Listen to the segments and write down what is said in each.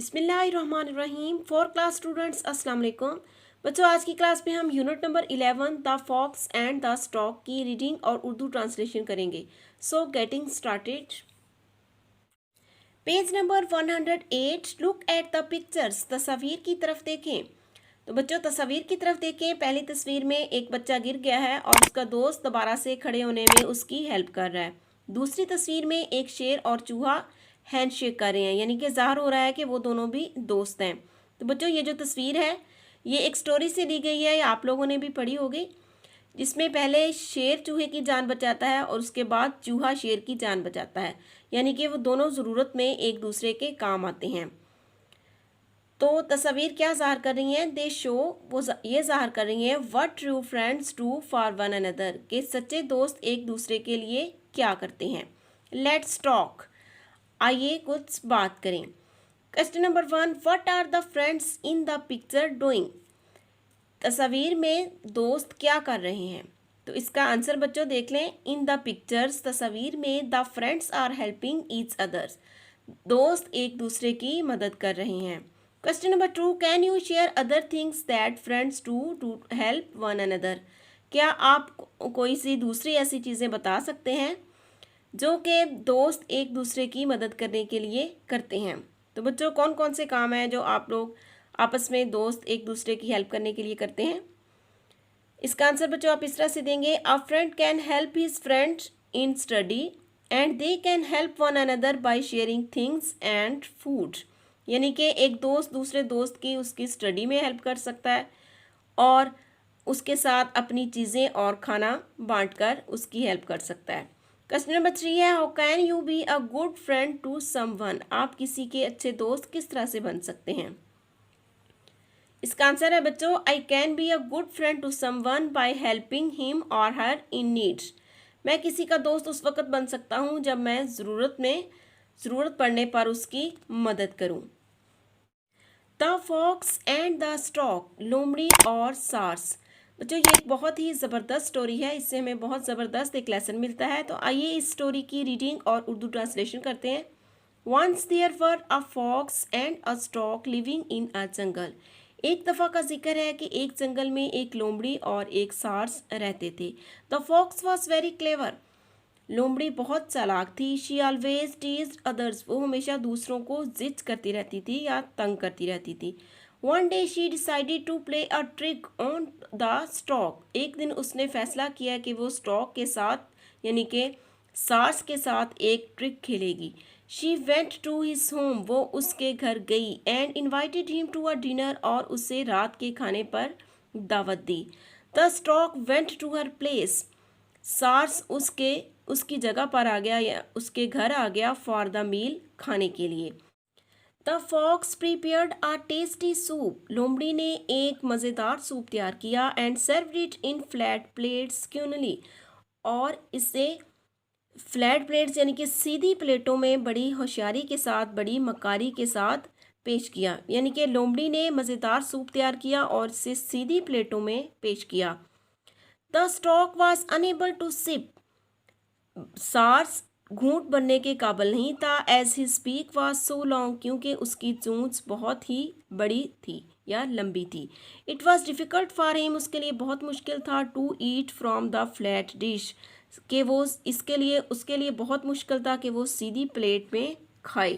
बिस्मिल्लाहिर्रहमानिर्रहीम। For class students अस्सलाम वालेकुम। बच्चों, आज की क्लास में हम unit number 11 the fox and the stork की रीडिंग और उर्दू ट्रांसलेशन करेंगे। So getting started. Page number 108। Look at the pictures. तस्वीर की तरफ देखें। तो बच्चों, तस्वीर की तरफ देखें। पहली तस्वीर में एक बच्चा गिर गया है और उसका दोस्त दोबारा से खड़े होने में उसकी हेल्प कर रहा है। दूसरी तस्वीर में एक शेर और चूहा हैंडशेक कर रहे हैं, यानी कि ज़ाहिर हो रहा है कि वो दोनों भी दोस्त हैं। तो बच्चों, ये जो तस्वीर है ये एक स्टोरी से ली गई है, आप लोगों ने भी पढ़ी होगी, जिसमें पहले शेर चूहे की जान बचाता है और उसके बाद चूहा शेर की जान बचाता है, यानी कि वो दोनों ज़रूरत में एक दूसरे के काम आते हैं। तो तस्वीर क्या ज़ाहिर कर रही हैं? दे शो, वो ये ज़ाहिर कर रही हैं what true friends do for one another, के सच्चे दोस्त एक दूसरे के लिए क्या करते हैं। लेट्स टॉक, आइए कुछ बात करें। Question number 1, what are the friends in the picture doing. तस्वीर में दोस्त क्या कर रहे हैं? तो इसका आंसर बच्चों देख लें। इन द पिक्चर्स, तस्वीर में, the friends are helping each others, दोस्त एक दूसरे की मदद कर रहे हैं। Question number 2, can you share other things that friends do to help one another. क्या आप कोई सी दूसरी ऐसी चीज़ें बता सकते हैं जो कि दोस्त एक दूसरे की मदद करने के लिए करते हैं। तो बच्चों, कौन कौन से काम हैं जो आप लोग आपस में दोस्त एक दूसरे की हेल्प करने के लिए करते हैं? इसका आंसर बच्चों आप इस तरह से देंगे, अ friend can help his friend in study and they can help one another by sharing things and food. यानी कि एक दोस्त दूसरे दोस्त की उसकी स्टडी में हेल्प कर सकता है और उसके साथ अपनी चीज़ें और खाना बांटकर उसकी हेल्प कर सकता है। क्वेश्चन नंबर 3 है, how can you be a good friend to someone. आप किसी के अच्छे दोस्त किस तरह से बन सकते हैं? इसका आंसर है बच्चों, I can be a good friend to someone by helping him और हर इन नीड। मैं किसी का दोस्त उस वक्त बन सकता हूँ जब मैं ज़रूरत पड़ने पर उसकी मदद करूँ। The fox and the stork, लोमड़ी और सार्स। बच्चों, ये एक बहुत ही ज़बरदस्त स्टोरी है, इससे हमें बहुत ज़बरदस्त एक लेसन मिलता है। तो आइए इस स्टोरी की रीडिंग और उर्दू ट्रांसलेशन करते हैं। Once there were a fox and a stork living in a jungle. एक दफ़ा का जिक्र है कि एक जंगल में एक लोमड़ी और एक सार्स रहते थे। The fox was very clever, लोमड़ी बहुत चालाक थी। शी ऑलवेज टीज्ड अदर्स, वो हमेशा दूसरों को जिद करती रहती थी या तंग करती रहती थी। One day she decided to play a trick on the stork, एक दिन उसने फैसला किया कि वो स्टॉक के साथ यानी कि सार्स के साथ एक ट्रिक खेलेगी। She went to his home, वो उसके घर गई and invited him to a dinner, और उसे रात के खाने पर दावत दी। The stork went to her place, सार्स उसकी जगह पर आ गया या उसके घर आ गया फॉर द मील, खाने के लिए। The fox prepared a tasty soup, लोमड़ी ने एक मज़ेदार सूप तैयार किया and served it in flat plates cunningly, और इसे फ्लैट प्लेट्स यानी कि सीधी प्लेटों में बड़ी होशियारी के साथ, बड़ी मक्कारी के साथ पेश किया। यानी कि लोमड़ी ने मज़ेदार सूप तैयार किया और इसे सीधी प्लेटों में पेश किया। The stork was unable to sip, सार्स घूंट बनने के काबिल नहीं था। As his beak was so long, क्योंकि उसकी चोंच बहुत ही बड़ी थी या लंबी थी। It was difficult for him, उसके लिए बहुत मुश्किल था। To eat from the flat dish, कि वो उसके लिए बहुत मुश्किल था कि वो सीधी प्लेट में खाए।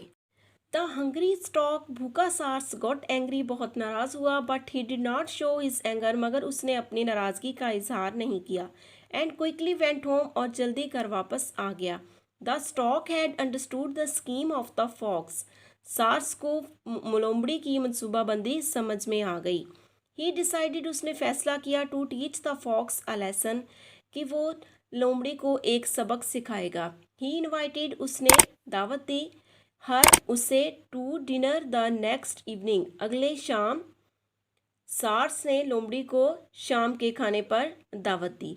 द हंग्री स्टॉक, भूखा सार्स, गॉट एंग्री, बहुत नाराज़ हुआ। But he did not show his anger, मगर उसने अपनी नाराज़गी का इजहार नहीं किया। एंड क्विकली वेंट होम, और जल्दी कर वापस आ गया। The stork had understood the scheme of the fox, सार्स को लोमड़ी की मनसूबाबंदी समझ में आ गई। ही डिसाइडेड, उसने फैसला किया, to teach the fox a lesson, कि वो लोमड़ी को एक सबक सिखाएगा। ही इन्वाइटेड, उसने दावत दी, हर उसे, to dinner the next evening, अगले शाम सार्स ने लोमड़ी को शाम के खाने पर दावत दी।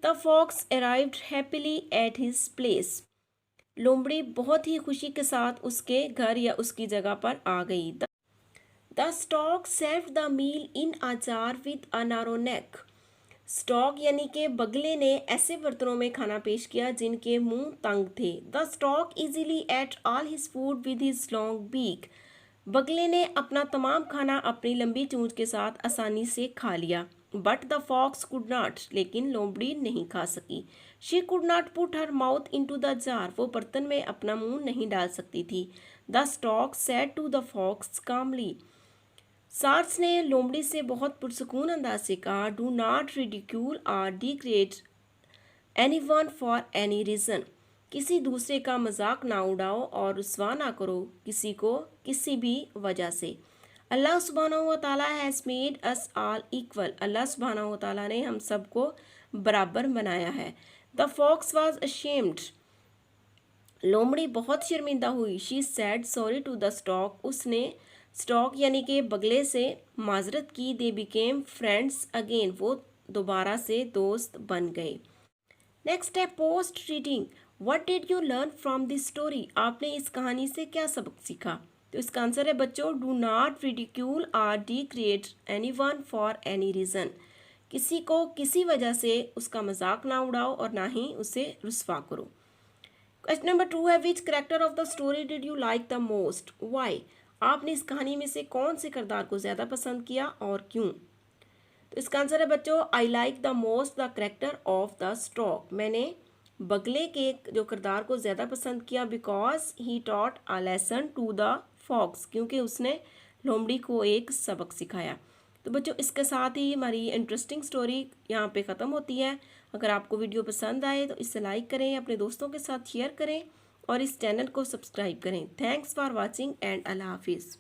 The fox arrived happily at his place, लोमड़ी बहुत ही खुशी के साथ उसके घर या उसकी जगह पर आ गई। The stork served the meal in a jar with a narrow neck, stork यानी कि बगले ने ऐसे बर्तनों में खाना पेश किया जिनके मुंह तंग थे। The stork easily ate all his food with his long beak, बगले ने अपना तमाम खाना अपनी लंबी चोंच के साथ आसानी से खा लिया। But the fox could not, लेकिन लोमड़ी नहीं खा सकी। She could not put her mouth into the jar, वो बर्तन में अपना मुंह नहीं डाल सकती थी। The stork said to the fox calmly, सार्स ने लोमड़ी से बहुत पुरसकून अंदाज से कहा, डू नॉट रिडिक्यूल और degrade anyone for any reason, किसी दूसरे का मजाक ना उड़ाओ और रुस्वा ना करो किसी को किसी भी वजह से। अल्लाह सुब्हानहू व तआला has made us all equal, Allah सुब्हानहू व तआला ने हम सबको बराबर बनाया है। द फॉक्स वाज अशेम्ड, लोमड़ी बहुत शर्मिंदा हुई। She said sorry to the stork, उसने स्टॉक यानी कि बगले से माजरत की। दे बिकेम फ्रेंड्स अगेन, वो दोबारा से दोस्त बन गए। नेक्स्ट है post reading, what did you learn from this story, आपने इस कहानी से क्या सबक सीखा। तो इसका आंसर है बच्चों, डू नॉट रिडिक्यूल और degrade anyone for any reason, किसी को किसी वजह से उसका मजाक ना उड़ाओ और ना ही उसे रुस्वा करो। क्वेश्चन नंबर 2 है, which character of the story did you like the most, why, आपने इस कहानी में से कौन से किरदार को ज़्यादा पसंद किया और क्यों। तो इसका आंसर है बच्चों, I like the most the character of the stork, मैंने बगले के जो किरदार को ज़्यादा पसंद किया। Because he taught a lesson to the fox, क्योंकि उसने लोमड़ी को एक सबक सिखाया। तो बच्चों इसके साथ ही हमारी इंटरेस्टिंग स्टोरी यहाँ पे ख़त्म होती है। अगर आपको वीडियो पसंद आए तो इसे लाइक करें, अपने दोस्तों के साथ शेयर करें और इस चैनल को सब्सक्राइब करें। थैंक्स फॉर वॉचिंग एंड अल्लाह हाफिज़।